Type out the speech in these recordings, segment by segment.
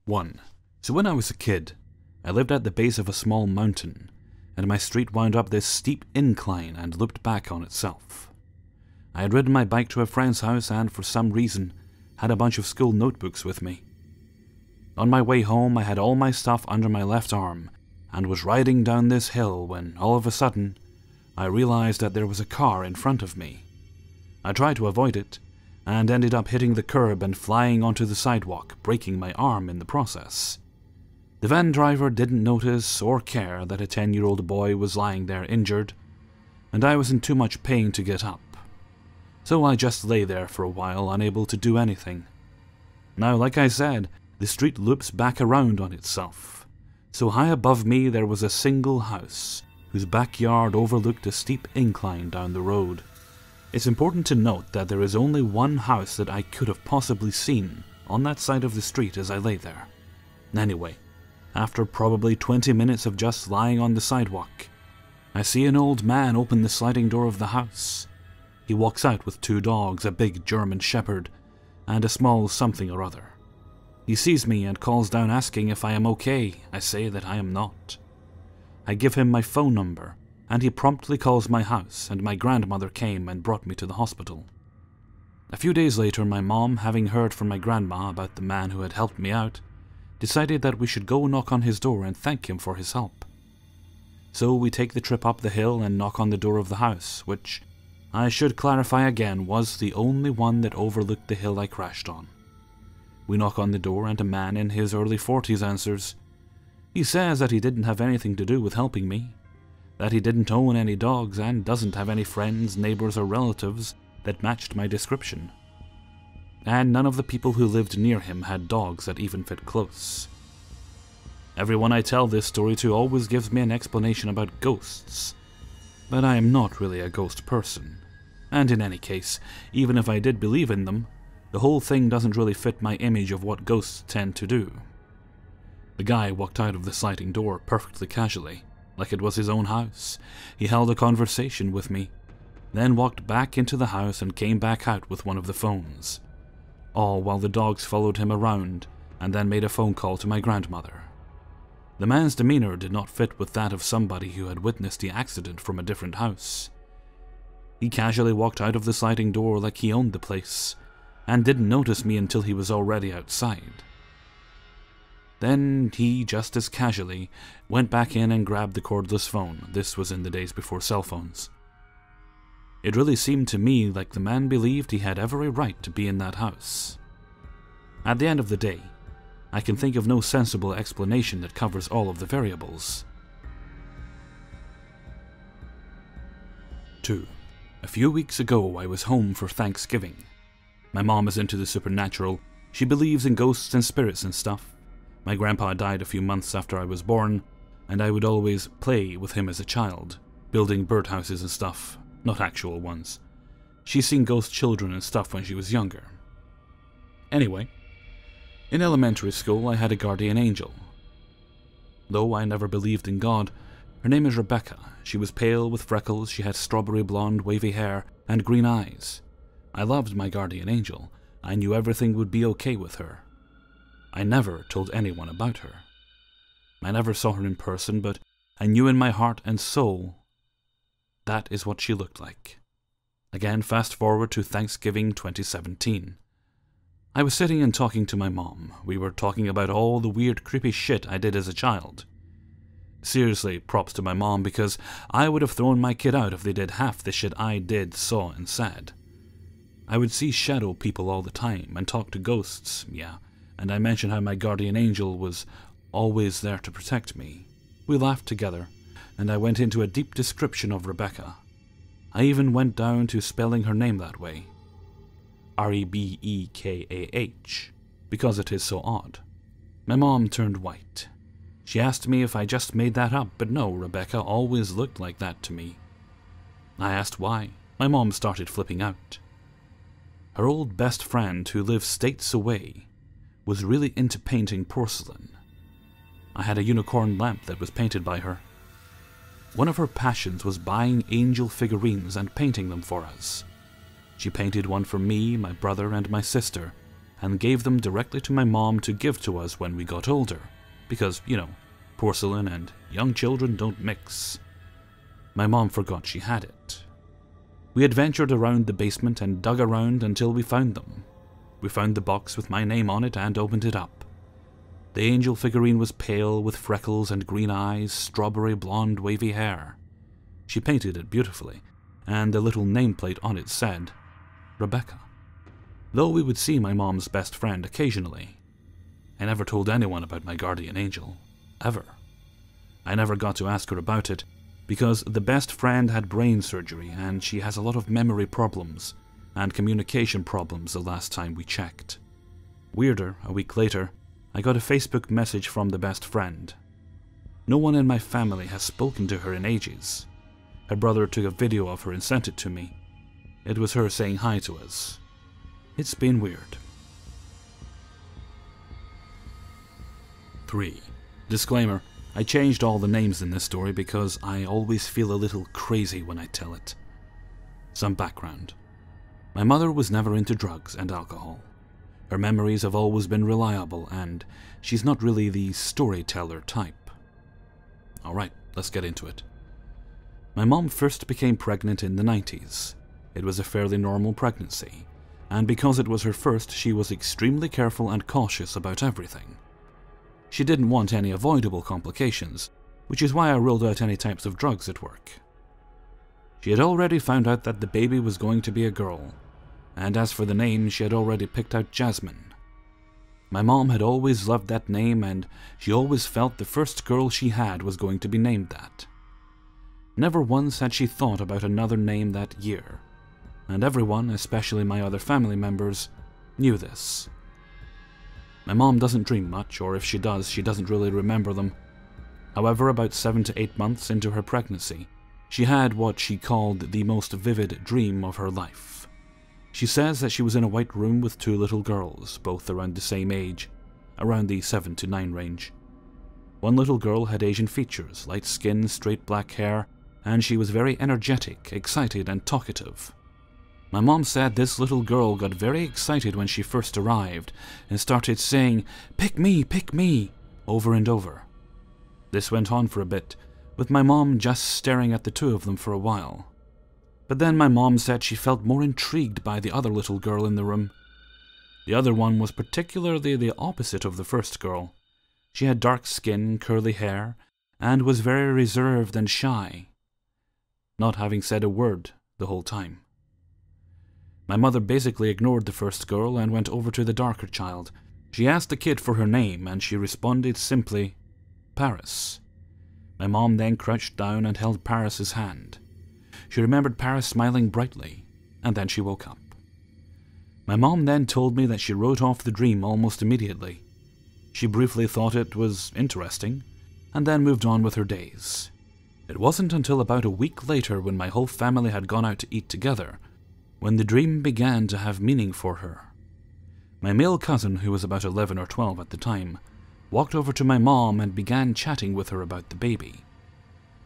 1. So when I was a kid, I lived at the base of a small mountain, and my street wound up this steep incline and looped back on itself. I had ridden my bike to a friend's house and, for some reason, had a bunch of school notebooks with me. On my way home, I had all my stuff under my left arm, and was riding down this hill when, all of a sudden, I realized that there was a car in front of me. I tried to avoid it, and ended up hitting the curb and flying onto the sidewalk, breaking my arm in the process. The van driver didn't notice or care that a 10-year-old boy was lying there injured, and I was in too much pain to get up. So I just lay there for a while, unable to do anything. Now, like I said, the street loops back around on itself. So high above me there was a single house, whose backyard overlooked a steep incline down the road. It's important to note that there is only one house that I could have possibly seen on that side of the street as I lay there. Anyway, after probably 20 minutes of just lying on the sidewalk, I see an old man open the sliding door of the house. He walks out with 2 dogs, a big German shepherd, and a small something or other. He sees me and calls down asking if I am okay. I say that I am not. I give him my phone number, and he promptly calls my house, and my grandmother came and brought me to the hospital. A few days later, my mom, having heard from my grandma about the man who had helped me out, decided that we should go knock on his door and thank him for his help. So we take the trip up the hill and knock on the door of the house, which, I should clarify again, was the only one that overlooked the hill I crashed on. We knock on the door and a man in his early 40s answers. He says that he didn't have anything to do with helping me, that he didn't own any dogs and doesn't have any friends, neighbors or relatives that matched my description. And none of the people who lived near him had dogs that even fit close. Everyone I tell this story to always gives me an explanation about ghosts, but I am not really a ghost person. And in any case, even if I did believe in them, the whole thing doesn't really fit my image of what ghosts tend to do. The guy walked out of the sliding door perfectly casually, like it was his own house. He held a conversation with me, then walked back into the house and came back out with one of the phones. All while the dogs followed him around and then made a phone call to my grandmother. The man's demeanor did not fit with that of somebody who had witnessed the accident from a different house. He casually walked out of the sliding door like he owned the place, and didn't notice me until he was already outside. Then he, just as casually, went back in and grabbed the cordless phone. This was in the days before cell phones. It really seemed to me like the man believed he had every right to be in that house. At the end of the day, I can think of no sensible explanation that covers all of the variables. 2. A few weeks ago, I was home for Thanksgiving. My mom is into the supernatural. She believes in ghosts and spirits and stuff. My grandpa died a few months after I was born, and I would always play with him as a child, building birdhouses and stuff, not actual ones. She's seen ghost children and stuff when she was younger. Anyway, in elementary school I had a guardian angel. Though I never believed in God, her name is Rebecca. She was pale with freckles, she had strawberry blonde wavy hair, and green eyes. I loved my guardian angel. I knew everything would be okay with her. I never told anyone about her. I never saw her in person, but I knew in my heart and soul that is what she looked like. Again, fast forward to Thanksgiving 2017. I was sitting and talking to my mom. We were talking about all the weird, creepy shit I did as a child. Seriously, props to my mom, because I would have thrown my kid out if they did half the shit I did, saw, and said. I would see shadow people all the time and talk to ghosts, yeah, and I mentioned how my guardian angel was always there to protect me. We laughed together, and I went into a deep description of Rebecca. I even went down to spelling her name that way. Rebekah, because it is so odd. My mom turned white. She asked me if I just made that up, but no, Rebecca always looked like that to me. I asked why. My mom started flipping out. Her old best friend, who lived states away, was really into painting porcelain. I had a unicorn lamp that was painted by her. One of her passions was buying angel figurines and painting them for us. She painted one for me, my brother, and my sister, and gave them directly to my mom to give to us when we got older, because, porcelain and young children don't mix. My mom forgot she had it. We adventured around the basement and dug around until we found them. We found the box with my name on it and opened it up. The angel figurine was pale, with freckles and green eyes, strawberry blonde wavy hair. She painted it beautifully, and the little nameplate on it said, Rebecca. Though we would see my mom's best friend occasionally, I never told anyone about my guardian angel, ever. I never got to ask her about it, because the best friend had brain surgery and she has a lot of memory problems and communication problems the last time we checked. Weirder, a week later, I got a Facebook message from the best friend. No one in my family has spoken to her in ages. Her brother took a video of her and sent it to me. It was her saying hi to us. It's been weird. 3. Disclaimer. I changed all the names in this story because I always feel a little crazy when I tell it. Some background. My mother was never into drugs and alcohol. Her memories have always been reliable, and she's not really the storyteller type. Alright, let's get into it. My mom first became pregnant in the 90s. It was a fairly normal pregnancy, and because it was her first, she was extremely careful and cautious about everything. She didn't want any avoidable complications, which is why I ruled out any types of drugs at work. She had already found out that the baby was going to be a girl, and as for the name, she had already picked out Jasmine. My mom had always loved that name, and she always felt the first girl she had was going to be named that. Never once had she thought about another name that year, and everyone, especially my other family members, knew this. My mom doesn't dream much, or if she does, she doesn't really remember them. However, about 7 to 8 months into her pregnancy, she had what she called the most vivid dream of her life. She says that she was in a white room with 2 little girls, both around the same age, around the 7 to 9 range. One little girl had Asian features, light skin, straight black hair, and she was very energetic, excited, and talkative. My mom said this little girl got very excited when she first arrived and started saying, pick me," over and over. This went on for a bit, with my mom just staring at the 2 of them for a while. But then my mom said she felt more intrigued by the other little girl in the room. The other one was particularly the opposite of the first girl. She had dark skin, curly hair, and was very reserved and shy, not having said a word the whole time. My mother basically ignored the first girl and went over to the darker child. She asked the kid for her name, and she responded simply, Paris. My mom then crouched down and held Paris's hand. She remembered Paris smiling brightly, and then she woke up. My mom then told me that she wrote off the dream almost immediately. She briefly thought it was interesting, and then moved on with her days. It wasn't until about a week later, when my whole family had gone out to eat together, when the dream began to have meaning for her. My male cousin, who was about 11 or 12 at the time, walked over to my mom and began chatting with her about the baby.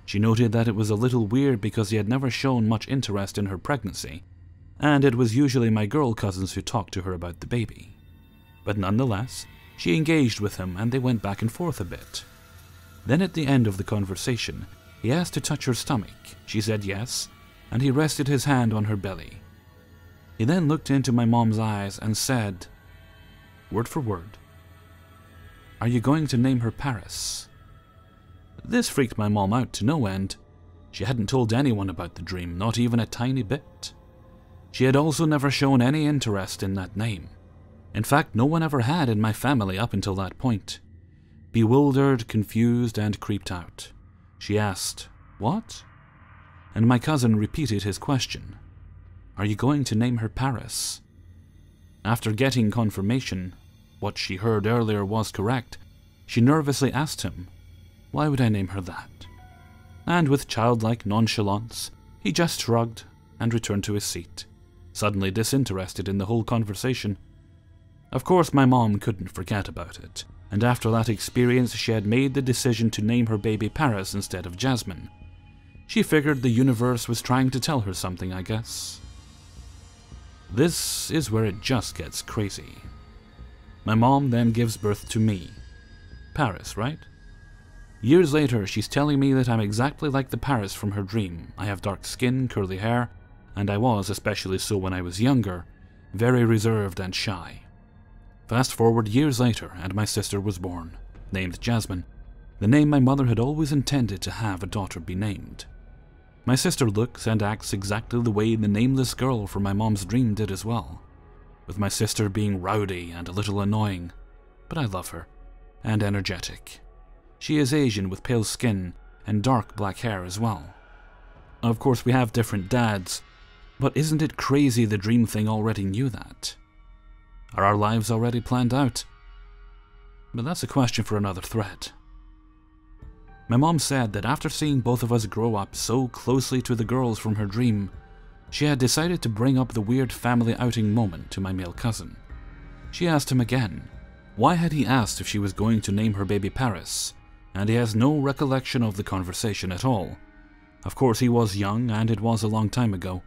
She noted that it was a little weird because he had never shown much interest in her pregnancy, and it was usually my girl cousins who talked to her about the baby. But nonetheless, she engaged with him and they went back and forth a bit. Then at the end of the conversation, he asked to touch her stomach. She said yes, and he rested his hand on her belly. He then looked into my mom's eyes and said, word for word, "Are you going to name her Paris?" This freaked my mom out to no end. She hadn't told anyone about the dream, not even a tiny bit. She had also never shown any interest in that name. In fact, no one ever had in my family up until that point. Bewildered, confused, and creeped out, she asked, "What?" And my cousin repeated his question. "Are you going to name her Paris?" After getting confirmation, what she heard earlier was correct, she nervously asked him, "Why would I name her that?" And with childlike nonchalance, he just shrugged and returned to his seat, suddenly disinterested in the whole conversation. Of course, my mom couldn't forget about it, and after that experience she had made the decision to name her baby Paris instead of Jasmine. She figured the universe was trying to tell her something, I guess. This is where it just gets crazy. My mom then gives birth to me. Paris, right? Years later, she's telling me that I'm exactly like the Paris from her dream. I have dark skin, curly hair, and I was, especially so when I was younger, very reserved and shy. Fast forward years later, and my sister was born, named Jasmine, the name my mother had always intended to have a daughter be named. My sister looks and acts exactly the way the nameless girl from my mom's dream did as well, with my sister being rowdy and a little annoying, but I love her, and energetic. She is Asian with pale skin and dark black hair as well. Of course, we have different dads, but isn't it crazy the dream thing already knew that? Are our lives already planned out? But that's a question for another thread. My mom said that after seeing both of us grow up so closely to the girls from her dream, she had decided to bring up the weird family outing moment to my male cousin. She asked him again, why had he asked if she was going to name her baby Paris, and he has no recollection of the conversation at all. Of course, he was young, and it was a long time ago.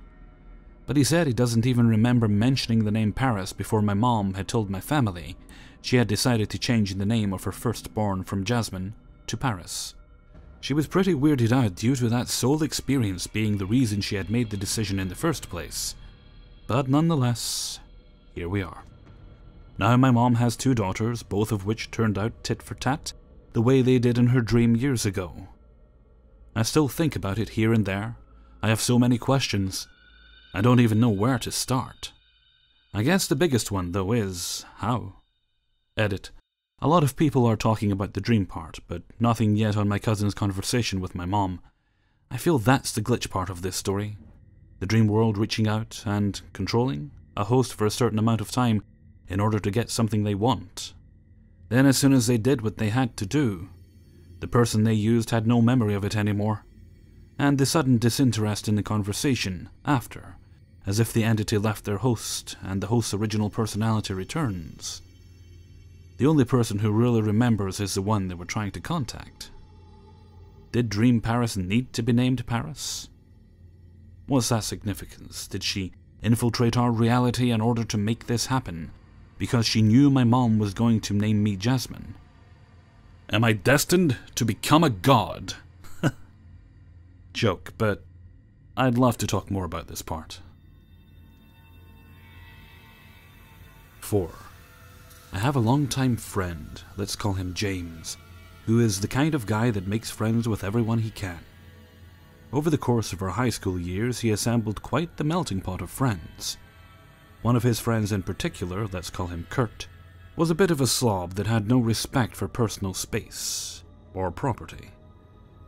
But he said he doesn't even remember mentioning the name Paris before my mom had told my family she had decided to change the name of her firstborn from Jasmine to Paris. She was pretty weirded out due to that sole experience being the reason she had made the decision in the first place. But nonetheless, here we are. Now my mom has 2 daughters, both of which turned out tit for tat, the way they did in her dream years ago. I still think about it here and there. I have so many questions. I don't even know where to start. I guess the biggest one, though, is how? Edit. A lot of people are talking about the dream part, but nothing yet on my cousin's conversation with my mom. I feel that's the glitch part of this story. The dream world reaching out and controlling a host for a certain amount of time in order to get something they want. Then as soon as they did what they had to do, the person they used had no memory of it anymore, and the sudden disinterest in the conversation after, as if the entity left their host and the host's original personality returns. The only person who really remembers is the one they were trying to contact. Did Dream Paris need to be named Paris? What's that significance? Did she infiltrate our reality in order to make this happen, because she knew my mom was going to name me Jasmine? Am I destined to become a god? Joke, but I'd love to talk more about this part. 4. I have a longtime friend, let's call him James, who is the kind of guy that makes friends with everyone he can. Over the course of our high school years, he assembled quite the melting pot of friends. One of his friends in particular, let's call him Kurt, was a bit of a slob that had no respect for personal space or property.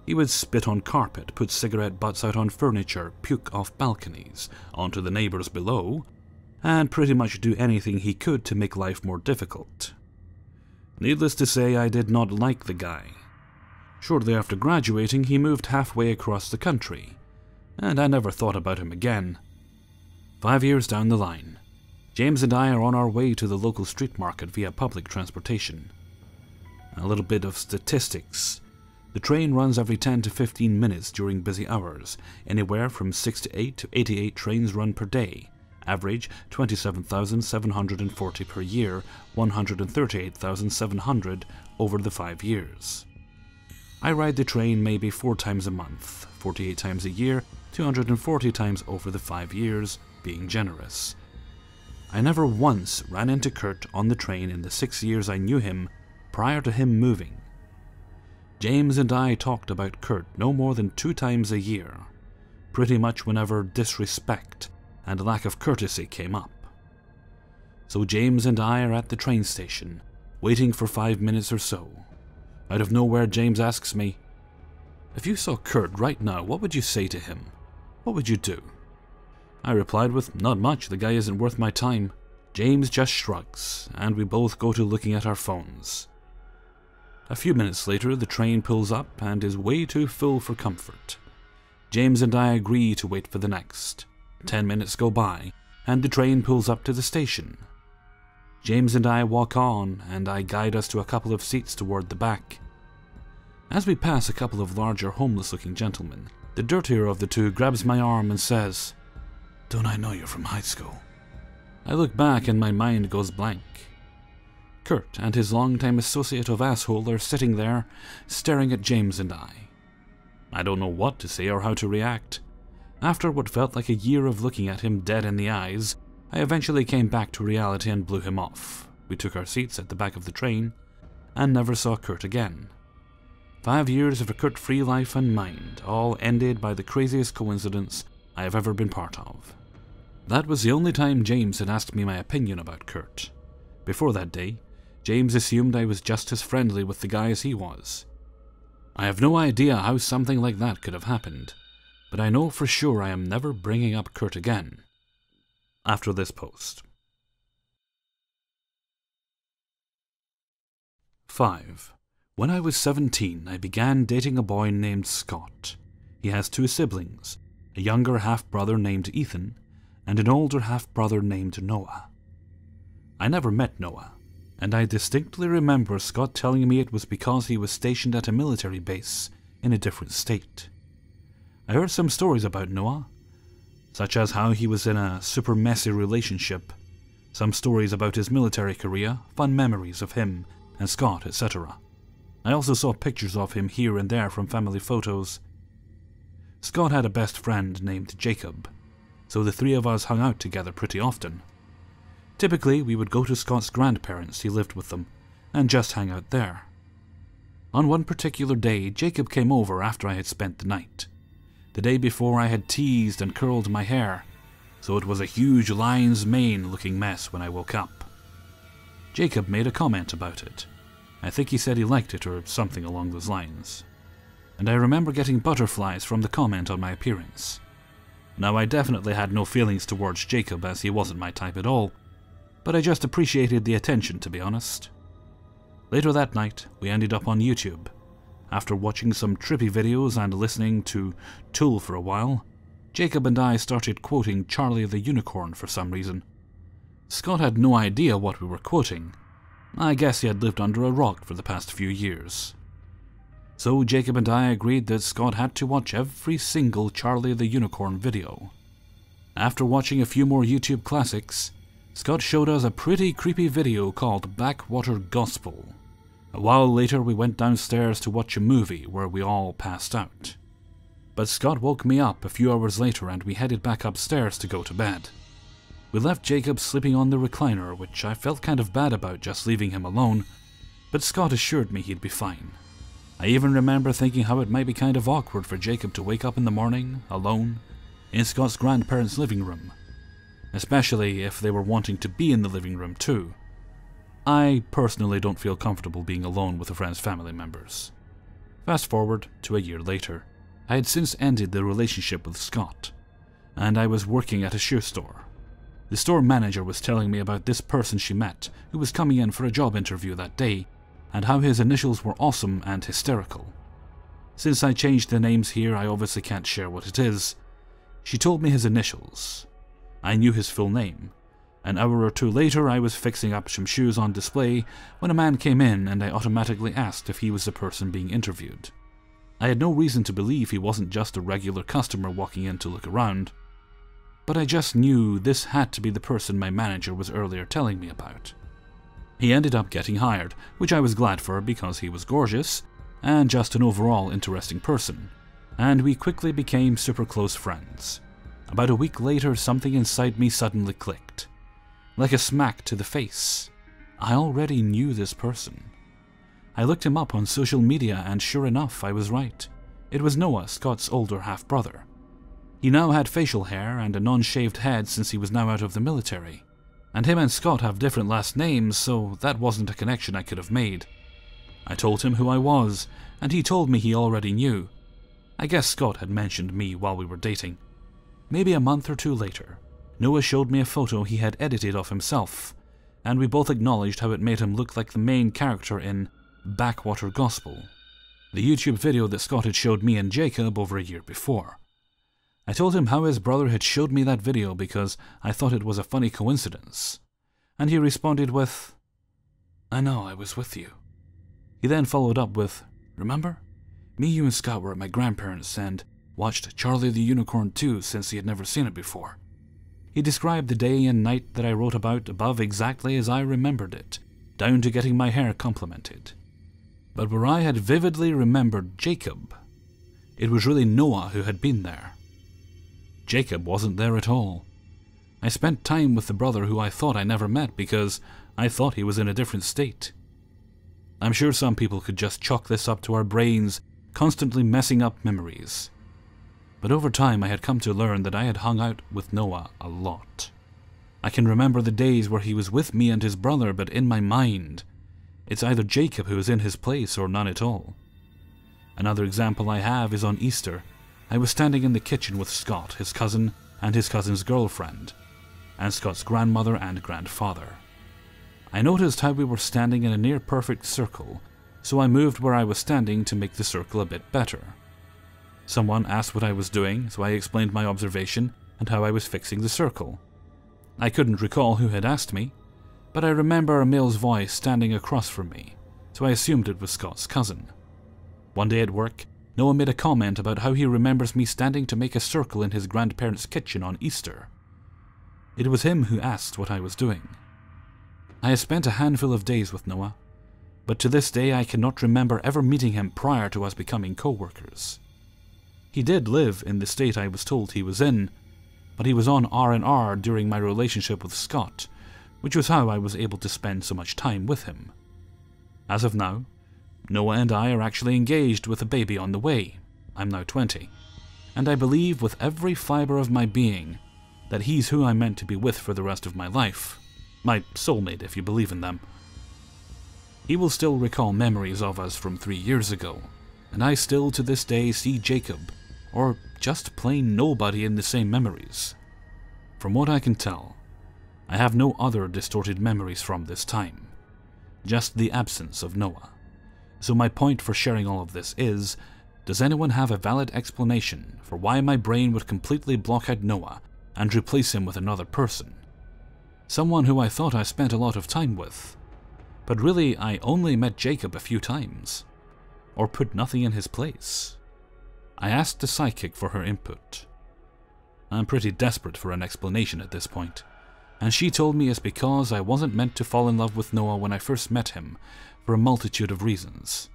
He would spit on carpet, put cigarette butts out on furniture, puke off balconies, onto the neighbors below, and pretty much do anything he could to make life more difficult. Needless to say, I did not like the guy. Shortly after graduating, he moved halfway across the country, and I never thought about him again. 5 years down the line, James and I are on our way to the local street market via public transportation. A little bit of statistics. The train runs every 10 to 15 minutes during busy hours, anywhere from 6 to 8 to 88 trains run per day, average 27,740 per year, 138,700 over the 5 years. I ride the train maybe 4 times a month, 48 times a year, 240 times over the 5 years, being generous. I never once ran into Kurt on the train in the 6 years I knew him prior to him moving. James and I talked about Kurt no more than 2 times a year, pretty much whenever disrespect and lack of courtesy came up. So James and I are at the train station, waiting for 5 minutes or so. Out of nowhere, James asks me, "If you saw Kurt right now, what would you say to him? What would you do?" I replied with, "Not much, the guy isn't worth my time." James just shrugs, and we both go to looking at our phones. A few minutes later, the train pulls up and is way too full for comfort. James and I agree to wait for the next. 10 minutes go by, and the train pulls up to the station. James and I walk on, and I guide us to a couple of seats toward the back. As we pass a couple of larger homeless-looking gentlemen, the dirtier of the two grabs my arm and says, "Don't I know you from high school?" I look back and my mind goes blank. Kurt and his longtime associate of asshole are sitting there, staring at James and I. I don't know what to say or how to react. After what felt like a year of looking at him dead in the eyes, I eventually came back to reality and blew him off. We took our seats at the back of the train, and never saw Kurt again. 5 years of a Kurt-free life and mind, all ended by the craziest coincidence I have ever been part of. That was the only time James had asked me my opinion about Kurt. Before that day, James assumed I was just as friendly with the guy as he was. I have no idea how something like that could have happened, but I know for sure I am never bringing up Kurt again. After this post. 5. When I was 17, I began dating a boy named Scott. He has 2 siblings, a younger half-brother named Ethan, and an older half-brother named Noah. I never met Noah, and I distinctly remember Scott telling me it was because he was stationed at a military base in a different state. I heard some stories about Noah, such as how he was in a super messy relationship, some stories about his military career, fun memories of him and Scott, etc. I also saw pictures of him here and there from family photos. Scott had a best friend named Jacob, so the 3 of us hung out together pretty often. Typically, we would go to Scott's grandparents, he lived with them, and just hang out there. On one particular day, Jacob came over after I had spent the night. The day before I had teased and curled my hair, so it was a huge lion's mane looking mess when I woke up. Jacob made a comment about it. I think he said he liked it or something along those lines. And I remember getting butterflies from the comment on my appearance. Now, I definitely had no feelings towards Jacob as he wasn't my type at all, but I just appreciated the attention, to be honest. Later that night, we ended up on YouTube. After watching some trippy videos and listening to Tool for a while, Jacob and I started quoting Charlie the Unicorn for some reason. Scott had no idea what we were quoting. I guess he had lived under a rock for the past few years. So Jacob and I agreed that Scott had to watch every single Charlie the Unicorn video. After watching a few more YouTube classics, Scott showed us a pretty creepy video called Backwater Gospel. A while later we went downstairs to watch a movie where we all passed out. But Scott woke me up a few hours later and we headed back upstairs to go to bed. We left Jacob sleeping on the recliner, which I felt kind of bad about just leaving him alone, but Scott assured me he'd be fine. I even remember thinking how it might be kind of awkward for Jacob to wake up in the morning, alone, in Scott's grandparents' living room, especially if they were wanting to be in the living room too. I personally don't feel comfortable being alone with a friend's family members. Fast forward to a year later. I had since ended the relationship with Scott, and I was working at a shoe store. The store manager was telling me about this person she met who was coming in for a job interview that day, and how his initials were awesome and hysterical. Since I changed the names here, I obviously can't share what it is. She told me his initials. I knew his full name. An hour or 2 later, I was fixing up some shoes on display when a man came in and I automatically asked if he was the person being interviewed. I had no reason to believe he wasn't just a regular customer walking in to look around, but I just knew this had to be the person my manager was earlier telling me about. He ended up getting hired, which I was glad for because he was gorgeous and just an overall interesting person, and we quickly became super close friends. About a week later, something inside me suddenly clicked. Like a smack to the face. I already knew this person. I looked him up on social media and sure enough, I was right. It was Noah, Scott's older half-brother. He now had facial hair and a non-shaved head since he was now out of the military. And him and Scott have different last names, so that wasn't a connection I could have made. I told him who I was, and he told me he already knew. I guess Scott had mentioned me while we were dating. Maybe a month or 2 later, Noah showed me a photo he had edited of himself, and we both acknowledged how it made him look like the main character in Backwater Gospel, the YouTube video that Scott had showed me and Jacob over a year before. I told him how his brother had showed me that video because I thought it was a funny coincidence, and he responded with, "I know, I was with you." He then followed up with, "Remember? Me, you, and Scott were at my grandparents' and watched Charlie the Unicorn too since he had never seen it before." He described the day and night that I wrote about above exactly as I remembered it, down to getting my hair complimented. But where I had vividly remembered Jacob, it was really Noah who had been there. Jacob wasn't there at all. I spent time with the brother who I thought I never met because I thought he was in a different state. I'm sure some people could just chalk this up to our brains constantly messing up memories. But over time I had come to learn that I had hung out with Noah a lot. I can remember the days where he was with me and his brother, but in my mind, it's either Jacob who is in his place or none at all. Another example I have is on Easter. I was standing in the kitchen with Scott, his cousin, and his cousin's girlfriend, and Scott's grandmother and grandfather. I noticed how we were standing in a near-perfect circle, so I moved where I was standing to make the circle a bit better. Someone asked what I was doing, so I explained my observation and how I was fixing the circle. I couldn't recall who had asked me, but I remember a male's voice standing across from me, so I assumed it was Scott's cousin. One day at work, Noah made a comment about how he remembers me standing to make a circle in his grandparents' kitchen on Easter. It was him who asked what I was doing. I had spent a handful of days with Noah, but to this day I cannot remember ever meeting him prior to us becoming co-workers. He did live in the state I was told he was in, but he was on R&R during my relationship with Scott, which was how I was able to spend so much time with him. As of now, Noah and I are actually engaged with a baby on the way. I'm now 20, and I believe with every fiber of my being that he's who I'm meant to be with for the rest of my life. My soulmate, if you believe in them. He will still recall memories of us from 3 years ago, and I still to this day see Jacob, or just plain nobody, in the same memories. From what I can tell, I have no other distorted memories from this time, just the absence of Noah. So my point for sharing all of this is, does anyone have a valid explanation for why my brain would completely block out Noah and replace him with another person? Someone who I thought I spent a lot of time with, but really I only met Jacob a few times, or put nothing in his place. I asked the psychic for her input. I'm pretty desperate for an explanation at this point, and she told me it's because I wasn't meant to fall in love with Noah when I first met him, for a multitude of reasons.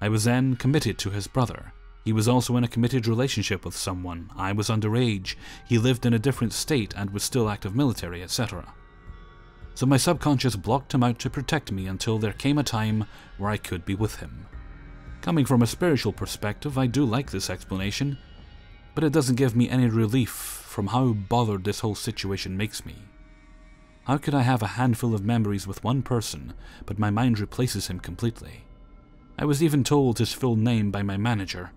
I was then committed to his brother. He was also in a committed relationship with someone. I was underage. He lived in a different state and was still active military, etc. So my subconscious blocked him out to protect me until there came a time where I could be with him. Coming from a spiritual perspective, I do like this explanation, but it doesn't give me any relief from how bothered this whole situation makes me. How could I have a handful of memories with one person, but my mind replaces him completely? I was even told his full name by my manager.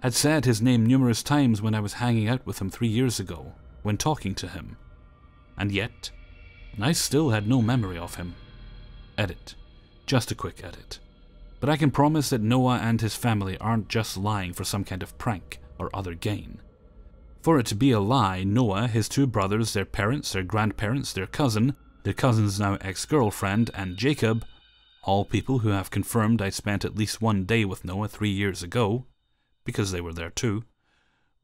Had said his name numerous times when I was hanging out with him 3 years ago, when talking to him. And yet, I still had no memory of him. Edit. Just a quick edit. But I can promise that Noah and his family aren't just lying for some kind of prank or other gain. For it to be a lie, Noah, his 2 brothers, their parents, their grandparents, their cousin's now ex-girlfriend, and Jacob, all people who have confirmed I spent at least 1 day with Noah 3 years ago, because they were there too,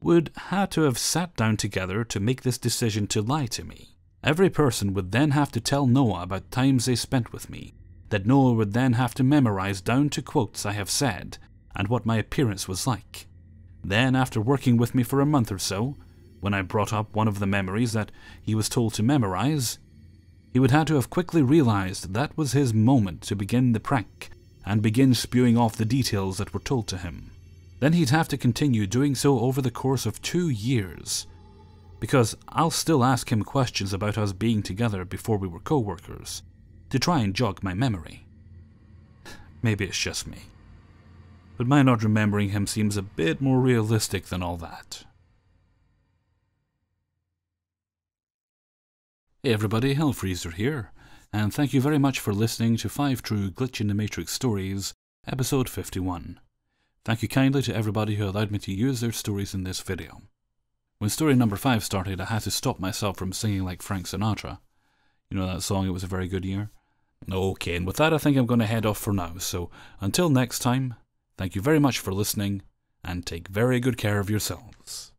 would have to have sat down together to make this decision to lie to me. Every person would then have to tell Noah about times they spent with me, that Noah would then have to memorize down to quotes I have said, and what my appearance was like. Then, after working with me for a month or so, when I brought up one of the memories that he was told to memorize, he would have to have quickly realized that was his moment to begin the prank and begin spewing off the details that were told to him. Then he'd have to continue doing so over the course of 2 years, because I'll still ask him questions about us being together before we were co-workers, to try and jog my memory. Maybe it's just me, but my not remembering him seems a bit more realistic than all that. Hey everybody, Hellfreezer here, and thank you very much for listening to 5 True Glitch in the Matrix Stories, episode 51. Thank you kindly to everybody who allowed me to use their stories in this video. When story number 5 started, I had to stop myself from singing like Frank Sinatra. You know that song, It Was a Very Good Year? Okay, and with that I think I'm going to head off for now, so until next time, thank you very much for listening, and take very good care of yourselves.